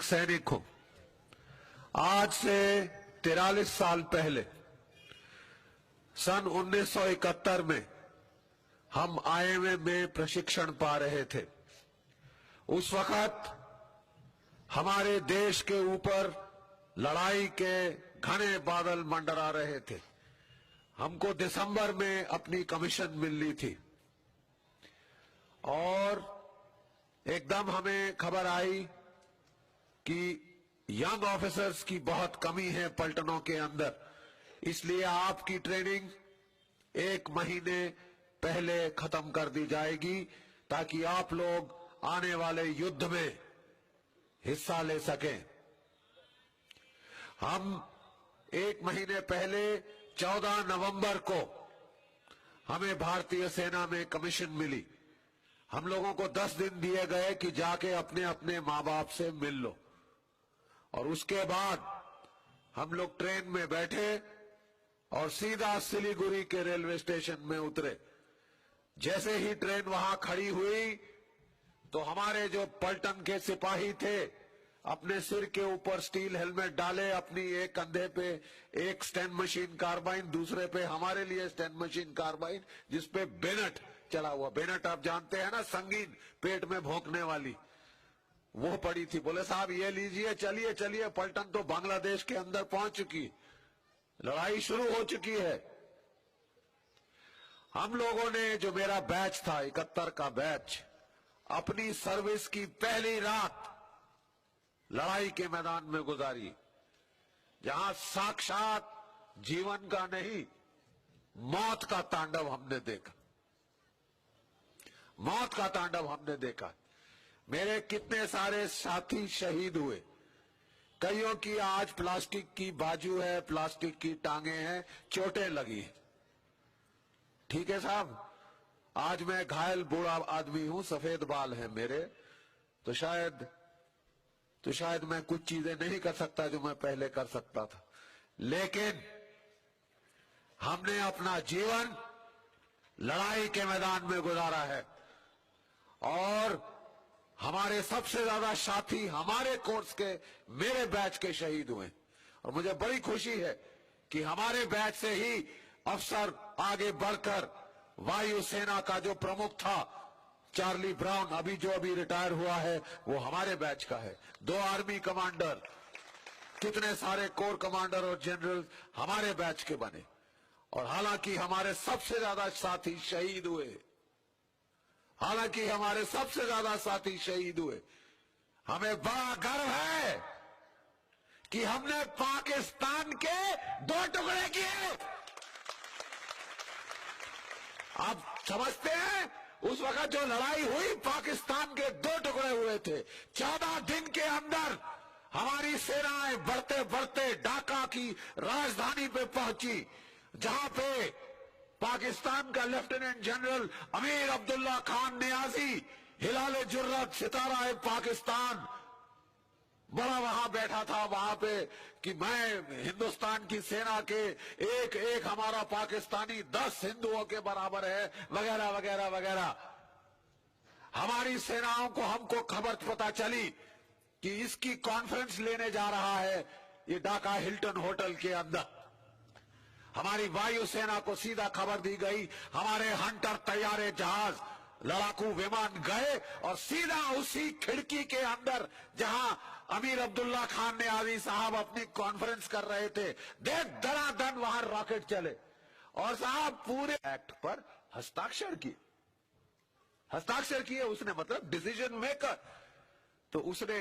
सैनिक हूं। आज से 43 साल पहले सन 1971 में हम आईएमए में प्रशिक्षण पा रहे थे। उस वक्त हमारे देश के ऊपर लड़ाई के घने बादल मंडरा रहे थे। हमको दिसंबर में अपनी कमीशन मिलनी थी और एकदम हमें खबर आई कि यंग ऑफिसर्स की बहुत कमी है पलटनों के अंदर, इसलिए आपकी ट्रेनिंग 1 महीने पहले खत्म कर दी जाएगी ताकि आप लोग आने वाले युद्ध में हिस्सा ले सकें। हम 1 महीने पहले 14 नवंबर को हमें भारतीय सेना में कमीशन मिली। हम लोगों को 10 दिन दिए गए कि जाके अपने अपने मां बाप से मिल लो, और उसके बाद हम लोग ट्रेन में बैठे और सीधा सिलीगुड़ी के रेलवे स्टेशन में उतरे। जैसे ही ट्रेन वहां खड़ी हुई तो हमारे जो पलटन के सिपाही थे अपने सिर के ऊपर स्टील हेलमेट डाले, अपनी एक कंधे पे एक स्टैन मशीन कार्बाइन, दूसरे पे हमारे लिए स्टैन मशीन कार्बाइन जिसपे बेनट चला हुआ। बेनट आप जानते हैं ना, संगीन पेट में भोंकने वाली, वो पड़ी थी। बोले साहब ये लीजिए, चलिए चलिए, पलटन तो बांग्लादेश के अंदर पहुंच चुकी, लड़ाई शुरू हो चुकी है। हम लोगों ने, जो मेरा बैच था 71 का बैच, अपनी सर्विस की पहली रात लड़ाई के मैदान में गुजारी, जहां साक्षात जीवन का नहीं मौत का तांडव हमने देखा। मौत का तांडव हमने देखा। मेरे कितने सारे साथी शहीद हुए। कईयों की आज प्लास्टिक की बाजू है, प्लास्टिक की टांगे हैं, चोटें लगी हैं। ठीक है साहब, आज मैं घायल बूढ़ा आदमी हूं, सफेद बाल हैं मेरे, तो शायद मैं कुछ चीजें नहीं कर सकता जो मैं पहले कर सकता था, लेकिन हमने अपना जीवन लड़ाई के मैदान में गुजारा है। और हमारे सबसे ज्यादा साथी हमारे कोर्स के, मेरे बैच के शहीद हुए। और मुझे बड़ी खुशी है कि हमारे बैच से ही अफसर आगे बढ़कर वायुसेना का जो प्रमुख था चार्ली ब्राउन, अभी रिटायर हुआ है, वो हमारे बैच का है। 2 आर्मी कमांडर, कितने सारे कोर कमांडर और जनरल हमारे बैच के बने। और हालांकि हमारे सबसे ज्यादा साथी शहीद हुए, हमें बड़ा गर्व है कि हमने पाकिस्तान के 2 टुकड़े किए। आप समझते हैं, उस वक्त जो लड़ाई हुई, पाकिस्तान के 2 टुकड़े हुए थे। 14 दिन के अंदर हमारी सेनाएं बढ़ते बढ़ते ढाका की राजधानी पे पहुंची, जहां पे पाकिस्तान का lieutenant general Amir Abdullah Khan Niazi, हिलाले जुर्रत सितारा पाकिस्तान, बड़ा वहां बैठा था वहां पे कि मैं हिंदुस्तान की सेना के एक हमारा पाकिस्तानी 10 हिंदुओं के बराबर है, वगैरह वगैरह वगैरह। हमारी सेनाओं को, हमको खबर पता चली कि इसकी कॉन्फ्रेंस लेने जा रहा है ये ढाका हिल्टन होटल के अंदर। हमारी वायुसेना को सीधा खबर दी गई, हमारे हंटर तैयारे जहाज, लड़ाकू विमान गए और सीधा उसी खिड़की के अंदर जहां अमीर अब्दुल्ला खान नियाजी साहब अपनी कॉन्फ्रेंस कर रहे थे, देख धड़ाधड़ वहां रॉकेट चले और साहब पूरे एक्ट पर हस्ताक्षर किए उसने, मतलब डिसीजन मेकर। तो उसने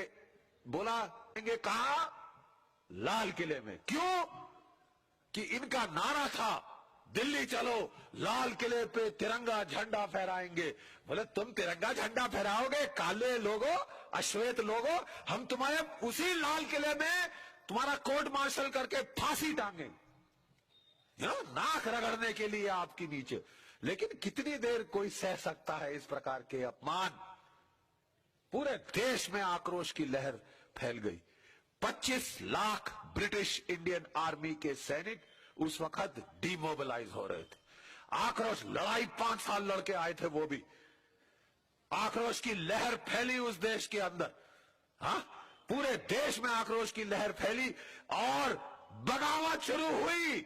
बोला कहा लाल किले में। क्यों? कि इनका नारा था दिल्ली चलो, लाल किले पे तिरंगा झंडा फहराएंगे। बोले तुम तिरंगा झंडा फहराओगे, काले लोगो, अश्वेत लोगो, हम तुम्हारे उसी लाल किले में तुम्हारा कोर्ट मार्शल करके फांसी टांगेंगे, नाक रगड़ने के लिए आपकी नीचे। लेकिन कितनी देर कोई सह सकता है इस प्रकार के अपमान। पूरे देश में आक्रोश की लहर फैल गई। 25 लाख ब्रिटिश इंडियन आर्मी के सैनिक उस वक्त डिमोबिलाइज हो रहे थे। आक्रोश, लड़ाई 5 साल लड़के आए थे, वो भी आक्रोश की लहर फैली उस देश के अंदर। हाँ, पूरे देश में आक्रोश की लहर फैली और बगावत शुरू हुई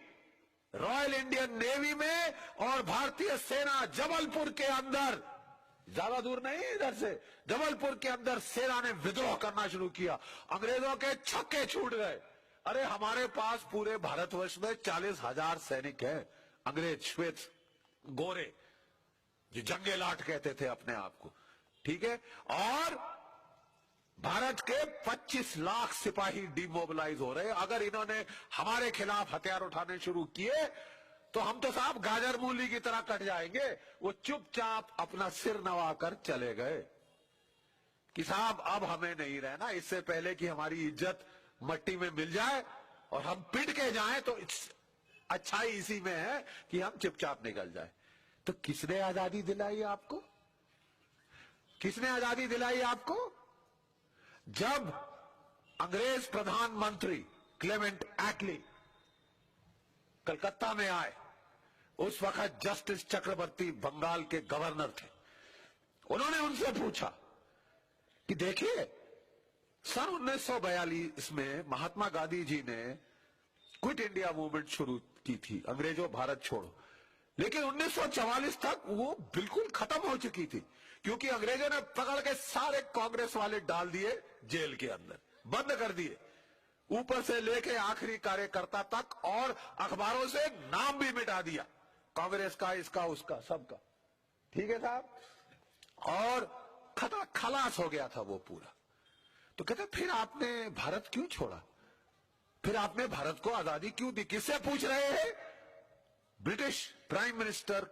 रॉयल इंडियन नेवी में और भारतीय सेना जबलपुर के अंदर, ज्यादा दूर नहीं इधर से, जबलपुर के अंदर सेना ने विद्रोह करना शुरू किया। अंग्रेजों के छक्के छूट गए। अरे हमारे पास पूरे भारतवर्ष में 40,000 सैनिक हैं, अंग्रेज श्वेत गोरे जो जंगे लाट कहते थे अपने आप को, ठीक है, और भारत के 25 लाख सिपाही डिमोबिलाइज हो रहे। अगर इन्होंने हमारे खिलाफ हथियार उठाने शुरू किए तो हम तो साहब गाजर मूली की तरह कट जाएंगे। वो चुपचाप अपना सिर नवाकर चले गए कि साहब अब हमें नहीं रहना, इससे पहले कि हमारी इज्जत मट्टी में मिल जाए और हम पिट के जाएं तो अच्छाई इसी में है कि हम चुपचाप निकल जाए। तो किसने आजादी दिलाई आपको? किसने आजादी दिलाई आपको? जब अंग्रेज प्रधानमंत्री क्लेमेंट एटली कलकत्ता में आए, उस वक्त जस्टिस चक्रवर्ती बंगाल के गवर्नर थे। उन्होंने उनसे पूछा कि देखिए सन 1942 में महात्मा गांधी जी ने क्विट इंडिया मूवमेंट शुरू की थी, अंग्रेजों भारत छोड़ो, लेकिन 1944 तक वो बिल्कुल खत्म हो चुकी थी क्योंकि अंग्रेजों ने पकड़ के सारे कांग्रेस वाले डाल दिए जेल के अंदर, बंद कर दिए, ऊपर से लेके आखिरी कार्यकर्ता तक, और अखबारों से नाम भी मिटा दिया कांग्रेस का, इसका उसका सबका, ठीक है साहब, और खलास हो गया था वो पूरा। तो कहते फिर आपने भारत क्यों छोड़ा? फिर आपने भारत को आजादी क्यों दी? किससे पूछ रहे हैं? British prime minister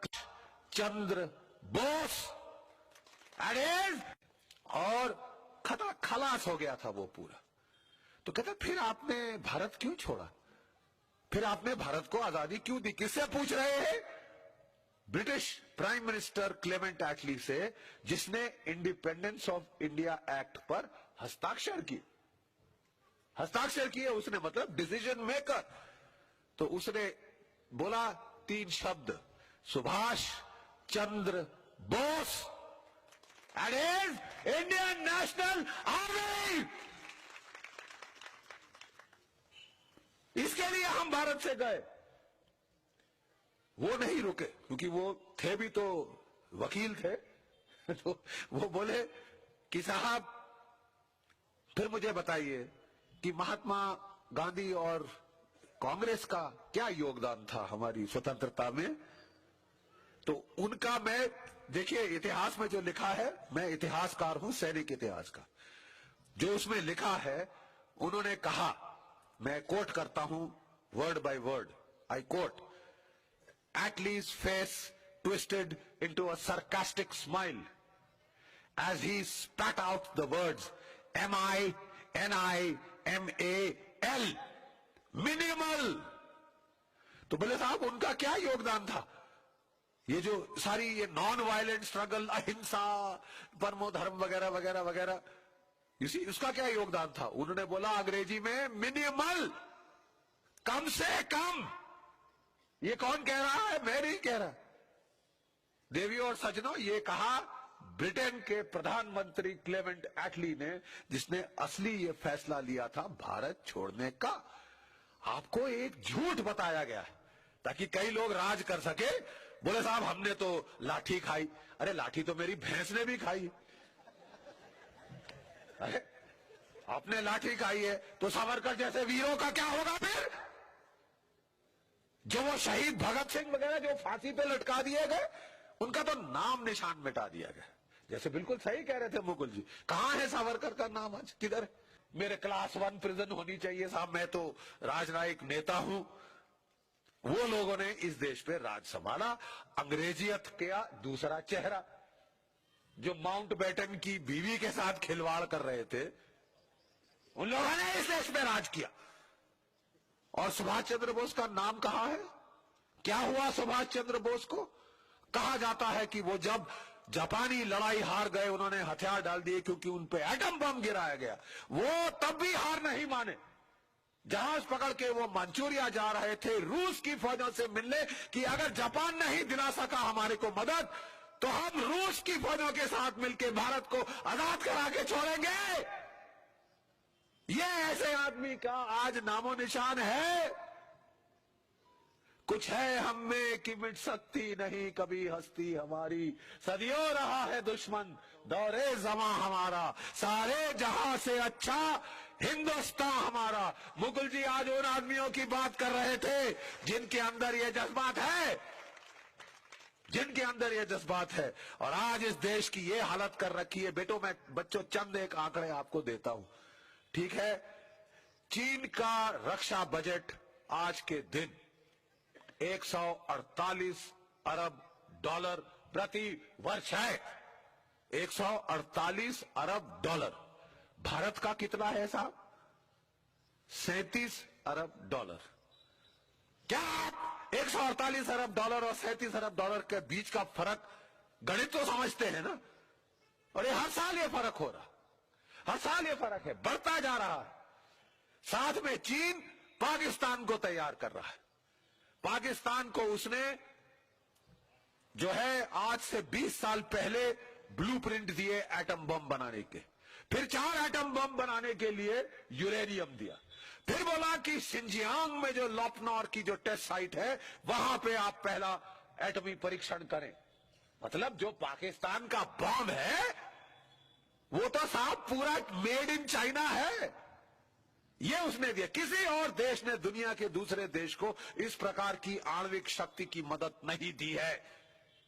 Chandra Bose, और खलास हो गया था वो पूरा। तो कहते फिर आपने भारत क्यों छोड़ा? फिर आपने भारत को आजादी क्यों दी? किससे पूछ रहे हैं? ब्रिटिश प्राइम मिनिस्टर क्लेमेंट एटली से, जिसने इंडिपेंडेंस ऑफ इंडिया एक्ट पर हस्ताक्षर किए। हस्ताक्षर किए उसने, मतलब डिसीजन मेकर। तो उसने बोला 3 शब्द, Subhash Chandra Bose and his Indian national army. इसके लिए हम भारत से गए। वो नहीं रुके क्योंकि वो थे भी तो वकील थे तो वो बोले कि साहब फिर मुझे बताइए कि महात्मा गांधी और कांग्रेस का क्या योगदान था हमारी स्वतंत्रता में। तो उनका, मैं देखिए इतिहास में जो लिखा है, मैं इतिहासकार हूं, सैनिक इतिहास का, जो उसमें लिखा है उन्होंने कहा, मैं कोट करता हूं word by word, I quote, Attlee's face twisted into a sarcastic smile as he spat out the words M-I-N-I-M-A-L, minimal। तो बोले साहब उनका क्या योगदान था? ये जो सारी ये नॉन वायलेंट स्ट्रगल, अहिंसा, परमो धर्म वगैरह वगैरह वगैरह, उसका क्या योगदान था? उन्होंने बोला अंग्रेजी में मिनिमल, कम से कम। ये कौन कह रहा है? मैं नहीं कह रहा। देवियों और सज्जनों, ये कहा ब्रिटेन के प्रधानमंत्री क्लेमेंट एटली ने, जिसने असली ये फैसला लिया था भारत छोड़ने का। आपको एक झूठ बताया गया है ताकि कई लोग राज कर सके। बोले साहब हमने तो लाठी खाई। अरे लाठी तो मेरी भैंस ने भी खाई। अरे आपने लाठी खाई है तो सावरकर जैसे वीरों का क्या होगा फिर? जो वो शहीद भगत सिंह वगैरह जो फांसी पे लटका दिए गए, उनका तो नाम निशान मिटा दिया गया। जैसे बिल्कुल सही कह रहे थे मुकुल जी, कहां है सावरकर का नाम आज? किधर है? मेरे क्लास 1 प्रिजन होनी चाहिए साहब, मैं तो राजनयिक नेता हूं। वो लोगों ने इस देश पे राज संभाला। अंग्रेजियत का दूसरा चेहरा, जो माउंटबेटन की बीवी के साथ खिलवाड़ कर रहे थे, उन लोगों ने इस देश में राज किया। और सुभाष चंद्र बोस का नाम कहां है? क्या हुआ सुभाष चंद्र बोस को? कहा जाता है कि वो जब जापानी लड़ाई हार गए, उन्होंने हथियार डाल दिए क्योंकि उन पे एटम बम गिराया गया, वो तब भी हार नहीं माने। जहाज पकड़ के वो मंचूरिया जा रहे थे रूस की फौजों से मिलने कि अगर जापान नहीं दिला सका हमारे को मदद, तो हम रूस की फौजों के साथ मिलकर भारत को आजाद करा के छोड़ेंगे। ये ऐसे आदमी का आज नामो निशान है। कुछ है हम में कि मिट सकती नहीं कभी हस्ती हमारी, सदियों रहा है दुश्मन दौरे जमा हमारा, सारे जहां से अच्छा हिंदुस्तान हमारा। मुकुल जी आज उन आदमियों की बात कर रहे थे जिनके अंदर ये जज्बात है, जिनके अंदर ये जज्बात है, और आज इस देश की ये हालत कर रखी है। बेटो मैं बच्चों चंद एक आंकड़े आपको देता हूं, ठीक है। चीन का रक्षा बजट आज के दिन 148 अरब डॉलर प्रति वर्ष है। 148 अरब डॉलर। भारत का कितना है साहब? 37 अरब डॉलर। क्या आप 148 अरब डॉलर और 37 अरब डॉलर के बीच का फर्क गणित तो समझते हैं ना? और ये हर साल ये फर्क हो रहा, हर साल ये फर्क है, बढ़ता जा रहा है। साथ में चीन पाकिस्तान को तैयार कर रहा है। पाकिस्तान को उसने जो है आज से 20 साल पहले ब्लूप्रिंट दिए एटम बम बनाने के, फिर 4 एटम बम बनाने के लिए यूरेनियम दिया, फिर बोला कि शिनजियांग में जो लॉपनौर की जो टेस्ट साइट है वहां पे आप पहला एटमी परीक्षण करें। मतलब जो पाकिस्तान का बम है वो तो साहब पूरा मेड इन चाइना है, ये उसने दिया। किसी और देश ने दुनिया के दूसरे देश को इस प्रकार की आणविक शक्ति की मदद नहीं दी है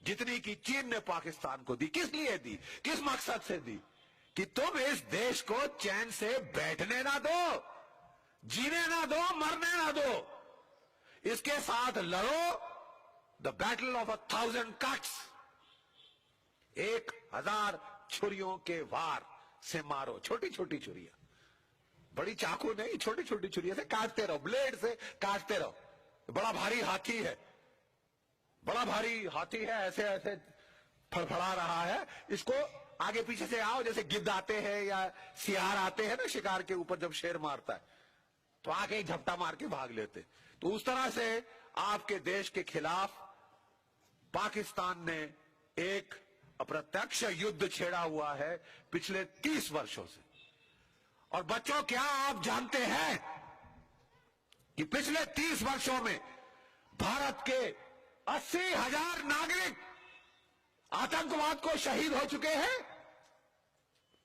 जितनी की चीन ने पाकिस्तान को दी। किस लिए दी, किस मकसद से दी? कि तुम इस देश को चैन से बैठने ना दो, जीने ना दो, मरने ना दो, इसके साथ लड़ो। द बैटल ऑफ 1000 कट्स, 1000 छुरियों के वार से मारो। छोटी छोटी छुरियां, बड़ी चाकू नहीं, छोटी छोटी छुरियां से काटते रहो, ब्लेड से काटते रहो। बड़ा भारी हाथी है, बड़ा भारी हाथी है, ऐसे ऐसे फड़फड़ा रहा है, इसको आगे पीछे से आओ, जैसे गिद्ध आते हैं या सियार आते हैं ना शिकार के ऊपर, जब शेर मारता है तो आके ही झपटा मार के भाग लेते। तो उस तरह से आपके देश के खिलाफ पाकिस्तान ने एक अप्रत्यक्ष युद्ध छेड़ा हुआ है पिछले 30 वर्षों से। और बच्चों क्या आप जानते हैं कि पिछले 30 वर्षों में भारत के 80,000 नागरिक आतंकवाद को शहीद हो चुके हैं,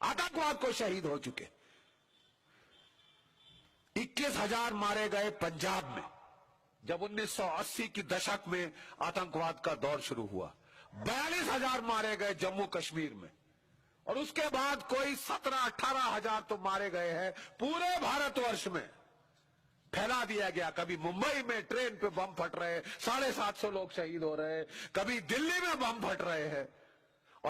आतंकवाद को शहीद हो चुके। 21,000 मारे गए पंजाब में जब 1980 की दशक में आतंकवाद का दौर शुरू हुआ। 42,000 मारे गए जम्मू कश्मीर में, और उसके बाद कोई 17-18 हजार तो मारे गए हैं पूरे भारतवर्ष में। फैला दिया गया, कभी मुंबई में ट्रेन पे बम फट रहे, 750 लोग शहीद हो रहे, कभी दिल्ली में बम फट रहे हैं।